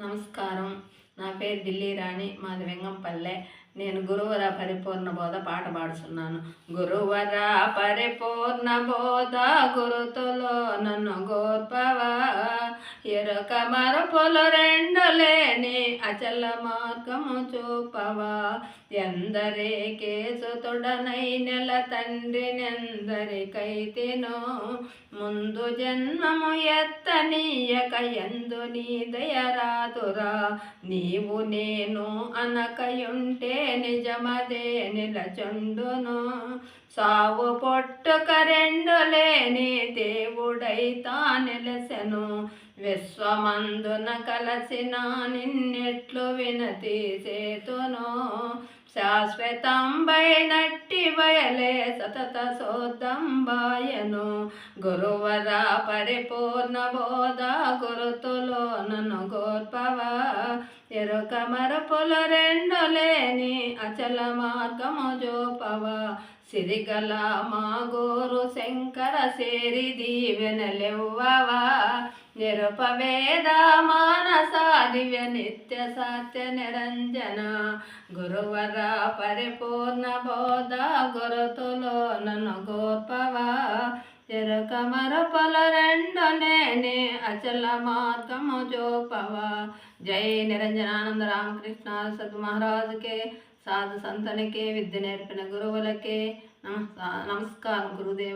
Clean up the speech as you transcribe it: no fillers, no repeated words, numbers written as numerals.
నమస్కారం. నా పేరు ఢిల్లీ రాణి. మాది వెంగంపల్లె. నేను గురువర పరిపూర్ణ బోధ పాట పాడుతున్నాను. గురువర పరిపూర్ణ బోధ గురుతులో నన్ను గోర్పవా, ఎరుక మరుపులు రెండు లేని అచల మార్గము చూపవా, ఎందరికే సుతుడనై నెల తండ్రినెందరికైతేనో, ముందు జన్మము ఎత్తనీయక ఎందు నీ దయరాతురా, నీవు నేను అనకయుంటే నిజమదే నిలచుండును, సావు పొట్టుక రెండు లేని దేవుడైతా నిలసెను, విశ్వమందున కలసిన నిన్నెట్లు వినతి చేతును, శాశ్వతంబైనట్టి బయలే సతత శోద్ధంబాయను, గురువర పరిపూర్ణ బోధ గురుతులో నన్ను గోర్పవా, ఎరుక మరుపులు రెండు లేని అచల మార్గము జోపవా, సిరిగల మా గోరు శంకర సేరి దీవెనలివ్వవా, నిరుప వేద మానస దివ్య నిత్య సత్య నిరంజన, గురువర పరిపూర్ణ బోధ గురుతులో నన్ను గోర్పవా, ఎరుక మరుపులు రెండు లేని అచల మార్గము జోపవా. జై నిరంజనానంద రామకృష్ణ సద్ మహారాజుకే, సాధు సంతనికే, విద్య నేర్పిన గురువులకే నమస్కారం. గురుదేవ.